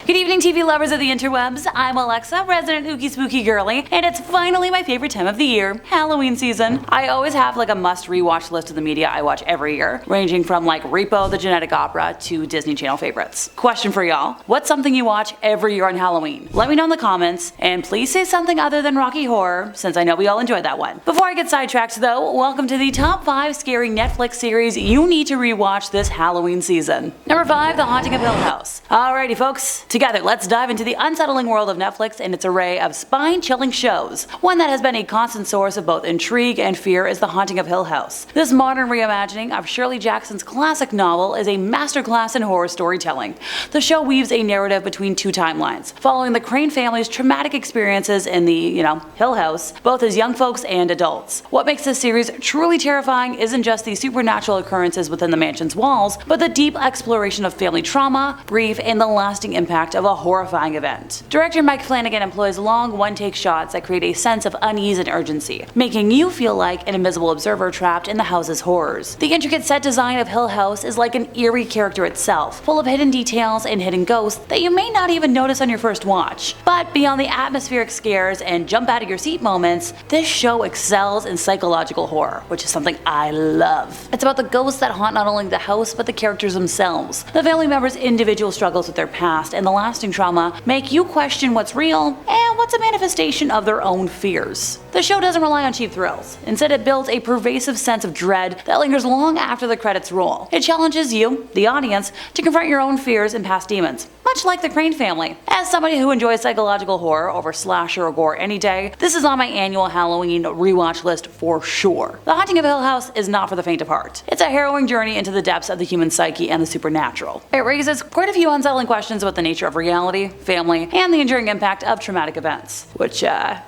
Good evening, TV lovers of the interwebs. I'm Alexa, resident ooky spooky girly, and it's finally my favorite time of the year, Halloween season. I always have like a must rewatch list of the media I watch every year, ranging from like Repo the Genetic Opera to Disney Channel favorites. Question for y'all, what's something you watch every year on Halloween? Let me know in the comments, and please say something other than Rocky Horror, since I know we all enjoyed that one. Before I get sidetracked though, welcome to the top 5 scary Netflix series you need to rewatch this Halloween season. Number 5, The Haunting of Hill House. Alrighty folks, together let's dive into the unsettling world of Netflix and its array of spine-chilling shows. One that has been a constant source of both intrigue and fear is The Haunting of Hill House. This modern reimagining of Shirley Jackson's classic novel is a masterclass in horror storytelling. The show weaves a narrative between two timelines, following the Crane family's traumatic experiences in the, Hill House, both as young folks and adults. What makes this series truly terrifying isn't just the supernatural occurrences within the mansion's walls, but the deep exploration of family trauma, grief, and the lasting impact of a horrifying event. Director Mike Flanagan employs long one-take shots that create a sense of unease and urgency, making you feel like an invisible observer trapped in the house's horrors. The intricate set design of Hill House is like an eerie character itself, full of hidden details and hidden ghosts that you may not even notice on your first watch. But beyond the atmospheric scares and jump out of your seat moments, this show excels in psychological horror, which is something I love. It's about the ghosts that haunt not only the house but the characters themselves. The family members' individual struggles with their past and the lasting trauma make you question what's real and what's a manifestation of their own fears. The show doesn't rely on cheap thrills. Instead, it builds a pervasive sense of dread that lingers long after the credits roll. It challenges you, the audience, to confront your own fears and past demons, much like the Crane family. As somebody who enjoys psychological horror over slasher or gore any day, this is on my annual Halloween rewatch list for sure. The Haunting of Hill House is not for the faint of heart. It's a harrowing journey into the depths of the human psyche and the supernatural. It raises quite a few unsettling questions about the nature of reality, family, and the enduring impact of traumatic events. Which,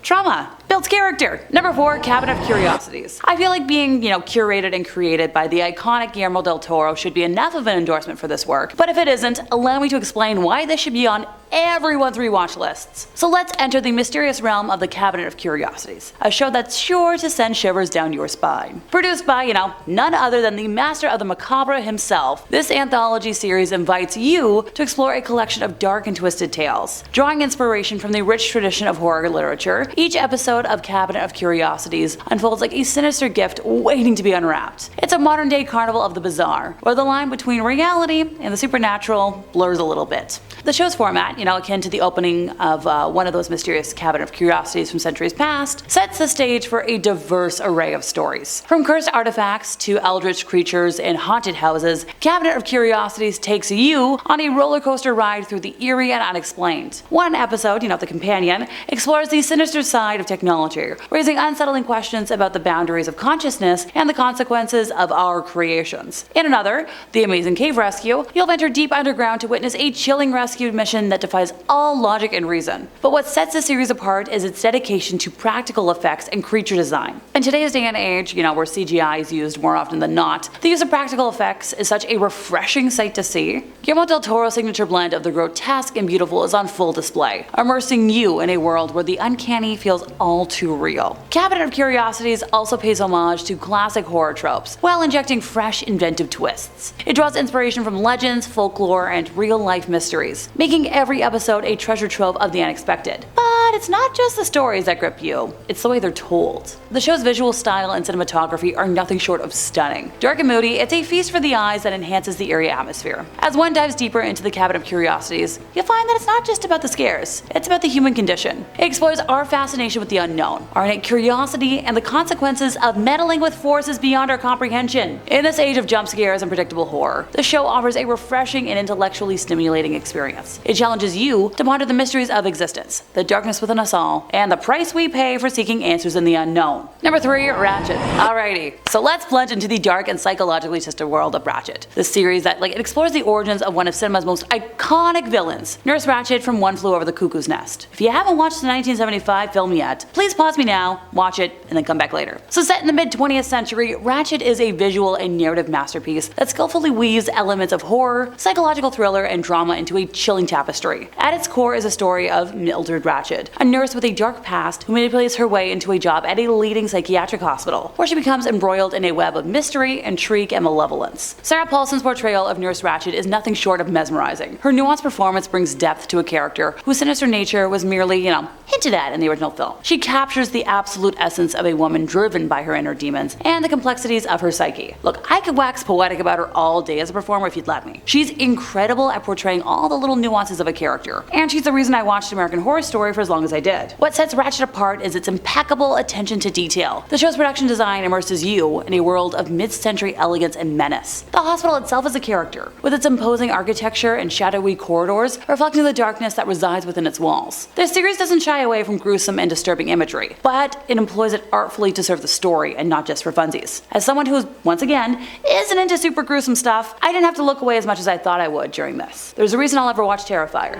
trauma builds character. Number 4, Cabinet of Curiosities. I feel like being, curated and created by the iconic Guillermo del Toro should be enough of an endorsement for this work, but if it isn't, allow me to explain why this should be on everyone's rewatch lists. So let's enter the mysterious realm of the Cabinet of Curiosities, a show that's sure to send shivers down your spine. Produced by, none other than the master of the macabre himself, this anthology series invites you to explore a collection of dark and twisted tales. Drawing inspiration from the rich tradition of horror literature, each episode of Cabinet of Curiosities unfolds like a sinister gift waiting to be unwrapped. It's a modern-day carnival of the bizarre, where the line between reality and the supernatural blurs a little bit. The show's format, akin to the opening of one of those mysterious Cabinet of Curiosities from centuries past, sets the stage for a diverse array of stories. From cursed artifacts to eldritch creatures and haunted houses, Cabinet of Curiosities takes you on a roller coaster ride through the eerie and unexplained. One episode, The Companion, explores the sinister side of technology, raising unsettling questions about the boundaries of consciousness and the consequences of our creations. In another, The Amazing Cave Rescue, you'll venture deep underground to witness a chilling rescue mission that defies all logic and reason. But what sets this series apart is its dedication to practical effects and creature design. In today's day and age, where CGI is used more often than not, the use of practical effects is such a refreshing sight to see. Guillermo del Toro's signature blend of the grotesque and beautiful is on full display, immersing you in a world where the uncanny feels all too real. Cabinet of Curiosities also pays homage to classic horror tropes, while injecting fresh, inventive twists. It draws inspiration from legends, folklore, and real-life mysteries, making every episode a treasure trove of the unexpected. But it's not just the stories that grip you, it's the way they're told. The show's visual style and cinematography are nothing short of stunning. Dark and moody, it's a feast for the eyes that enhances the eerie atmosphere. As one dives deeper into the Cabinet of Curiosities, you'll find that it's not just about the scares, it's about the human condition. It explores our fascination with the unknown, our innate curiosity, and the consequences of meddling with forces beyond our comprehension. In this age of jump scares and predictable horror, the show offers a refreshing and intellectually stimulating experience. It challenges you to ponder the mysteries of existence, the darkness within us all, and the price we pay for seeking answers in the unknown. Number 3, Ratched. Alrighty, so let's plunge into the dark and psychologically twisted world of Ratched. This series that it explores the origins of one of cinema's most iconic villains, Nurse Ratched from One Flew Over the Cuckoo's Nest. If you haven't watched the 1975 film yet, please pause me now, watch it, and then come back later. So set in the mid-20th century, Ratched is a visual and narrative masterpiece that skillfully weaves elements of horror, psychological thriller, and drama into a chilling tapestry. At its core is a story of Mildred Ratched, a nurse with a dark past who manipulates her way into a job at a leading psychiatric hospital, where she becomes embroiled in a web of mystery, intrigue, and malevolence. Sarah Paulson's portrayal of Nurse Ratched is nothing short of mesmerizing. Her nuanced performance brings depth to a character whose sinister nature was merely, hinted at in the original film. She captures the absolute essence of a woman driven by her inner demons and the complexities of her psyche. Look, I could wax poetic about her all day as a performer if you'd let me. She's incredible at portraying all the little nuances of a character, and she's the reason I watched American Horror Story for as long as I did. What sets Ratched apart is its impeccable attention to detail. The show's production design immerses you in a world of mid-century elegance and menace. The hospital itself is a character, with its imposing architecture and shadowy corridors reflecting the darkness that resides within its walls. The series doesn't shy away from gruesome and disturbing imagery, but it employs it artfully to serve the story and not just for funsies. As someone who, once again, isn't into super gruesome stuff, I didn't have to look away as much as I thought I would during this. There's a reason I'll ever watch Terrifier.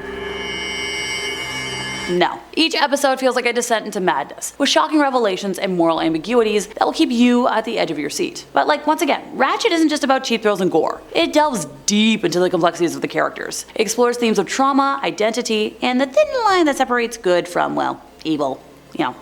No. Each episode feels like a descent into madness, with shocking revelations and moral ambiguities that will keep you at the edge of your seat. But once again, Ratched isn't just about cheap thrills and gore. It delves deep into the complexities of the characters. It explores themes of trauma, identity, and the thin line that separates good from, evil.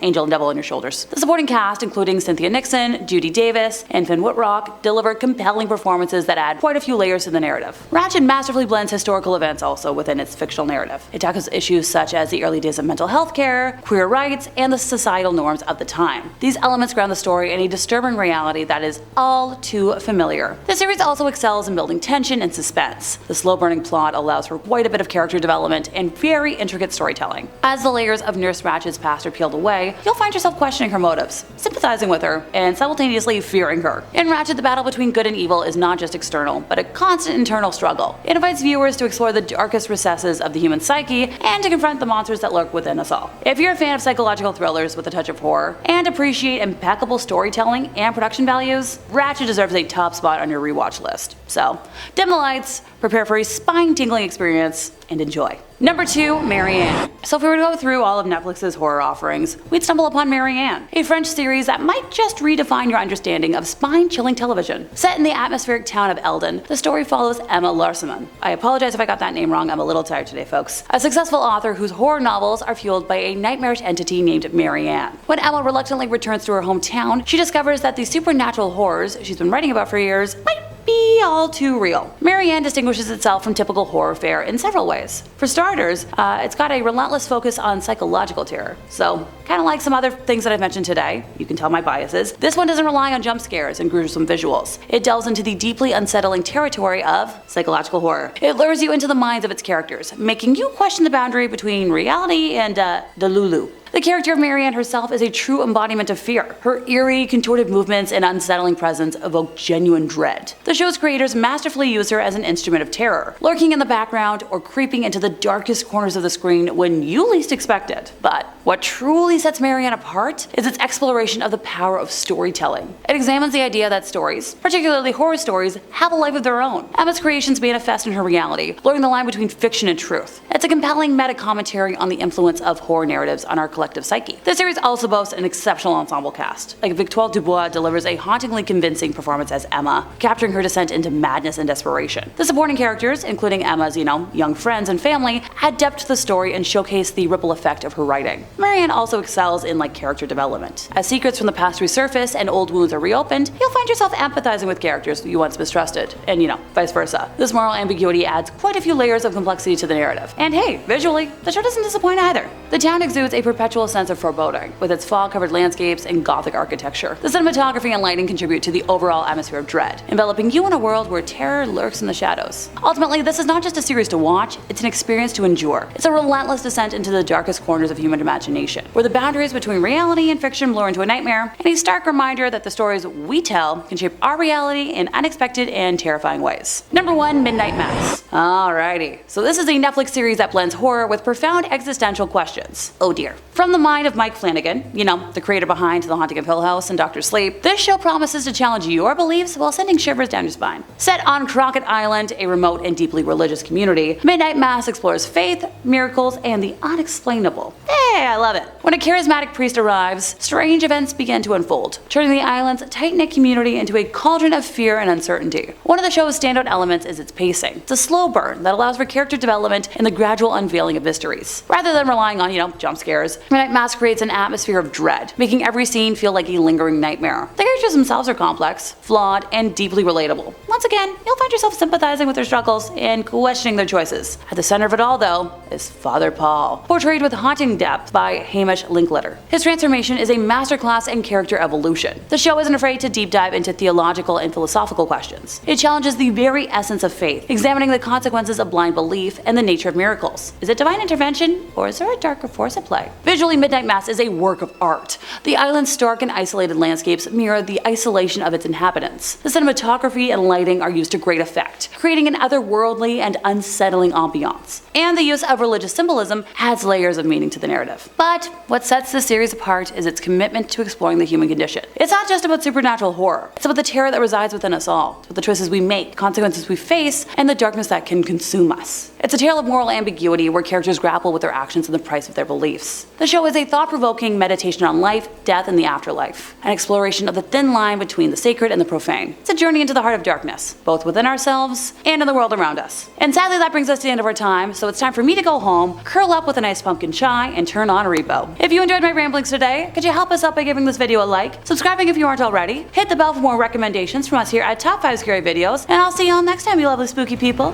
Angel and devil on your shoulders. The supporting cast, including Cynthia Nixon, Judy Davis, and Finn Wittrock, deliver compelling performances that add quite a few layers to the narrative. Ratched masterfully blends historical events also within its fictional narrative. It tackles issues such as the early days of mental health care, queer rights, and the societal norms of the time. These elements ground the story in a disturbing reality that is all too familiar. The series also excels in building tension and suspense. The slow-burning plot allows for quite a bit of character development and very intricate storytelling. As the layers of Nurse Ratched's past are peeled away, you'll find yourself questioning her motives, sympathizing with her, and simultaneously fearing her. In Ratched, the battle between good and evil is not just external, but a constant internal struggle. It invites viewers to explore the darkest recesses of the human psyche and to confront the monsters that lurk within us all. If you're a fan of psychological thrillers with a touch of horror and appreciate impeccable storytelling and production values, Ratched deserves a top spot on your rewatch list. So, dim the lights, prepare for a spine-tingling experience, and enjoy. Number 2, Marianne. So if we were to go through all of Netflix's horror offerings, we'd stumble upon Marianne, a French series that might just redefine your understanding of spine-chilling television. Set in the atmospheric town of Eldon, the story follows Emma Larsemann. I apologize if I got that name wrong, I'm a little tired today, folks. A successful author whose horror novels are fueled by a nightmarish entity named Marianne. When Emma reluctantly returns to her hometown, she discovers that the supernatural horrors she's been writing about for years might be all too real. Marianne distinguishes itself from typical horror fare in several ways. For starters, it's got a relentless focus on psychological terror. So, kind of like some other things that I've mentioned today, you can tell my biases, this one doesn't rely on jump scares and gruesome visuals. It delves into the deeply unsettling territory of psychological horror. It lures you into the minds of its characters, making you question the boundary between reality and Delulu. The character of Marianne herself is a true embodiment of fear. Her eerie, contorted movements and unsettling presence evoke genuine dread. The show's creators masterfully use her as an instrument of terror, lurking in the background or creeping into the darkest corners of the screen when you least expect it. But what truly sets Marianne apart is its exploration of the power of storytelling. It examines the idea that stories, particularly horror stories, have a life of their own. Emma's creations manifest in her reality, blurring the line between fiction and truth. It's a compelling meta-commentary on the influence of horror narratives on our collective psyche. The series also boasts an exceptional ensemble cast. Victoire Dubois delivers a hauntingly convincing performance as Emma, capturing her descent into madness and desperation. The supporting characters, including Emma's, young friends and family, add depth to the story and showcase the ripple effect of her writing. Marianne also excels in character development. As secrets from the past resurface and old wounds are reopened, you'll find yourself empathizing with characters you once mistrusted, and vice versa. This moral ambiguity adds quite a few layers of complexity to the narrative. And hey, visually, the show doesn't disappoint either. The town exudes a perpetual sense of foreboding, with its fog-covered landscapes and gothic architecture. The cinematography and lighting contribute to the overall atmosphere of dread, enveloping you in a world where terror lurks in the shadows. Ultimately, this is not just a series to watch, it's an experience to endure. It's a relentless descent into the darkest corners of human imagination, where the boundaries between reality and fiction blur into a nightmare, and a stark reminder that the stories we tell can shape our reality in unexpected and terrifying ways. Number 1, Midnight Mass. Alrighty, so this is a Netflix series that blends horror with profound existential questions. Oh dear. From the mind of Mike Flanagan, the creator behind The Haunting of Hill House and Dr. Sleep, this show promises to challenge your beliefs while sending shivers down your spine. Set on Crockett Island, a remote and deeply religious community, Midnight Mass explores faith, miracles, and the unexplainable. Hey, I love it. When a charismatic priest arrives, strange events begin to unfold, turning the island's tight-knit community into a cauldron of fear and uncertainty. One of the show's standout elements is its pacing. It's a slow burn that allows for character development and the gradual unveiling of mysteries. Rather than relying on, jump scares, Midnight Mass creates an atmosphere of dread, making every scene feel like a lingering nightmare. The characters themselves are complex, flawed, and deeply relatable. Once again, you'll find yourself sympathizing with their struggles and questioning their choices. At the center of it all, though, is Father Paul, portrayed with haunting depth by Hamish Linklater. His transformation is a masterclass in character evolution. The show isn't afraid to deep dive into theological and philosophical questions. It challenges the very essence of faith, examining the consequences of blind belief and the nature of miracles. Is it divine intervention, or is there a darker force at play? Visually, Midnight Mass is a work of art. The island's stark and isolated landscapes mirror the isolation of its inhabitants. The cinematography and lighting are used to great effect, creating an otherworldly and unsettling ambiance. And the use of religious symbolism adds layers of meaning to the narrative. But what sets this series apart is its commitment to exploring the human condition. It's not just about supernatural horror, it's about the terror that resides within us all, it's about the choices we make, consequences we face, and the darkness that can consume us. It's a tale of moral ambiguity where characters grapple with their actions and the price of their beliefs. The show is a thought-provoking meditation on life, death, and the afterlife, an exploration of the thin line between the sacred and the profane. It's a journey into the heart of darkness, both within ourselves and in the world around us. And sadly, that brings us to the end of our time, so it's time for me to go home, curl up with a nice pumpkin chai, and turn on Repo. If you enjoyed my ramblings today, could you help us out by giving this video a like, subscribing if you aren't already, hit the bell for more recommendations from us here at Top 5 Scary Videos, and I'll see you all next time, you lovely spooky people.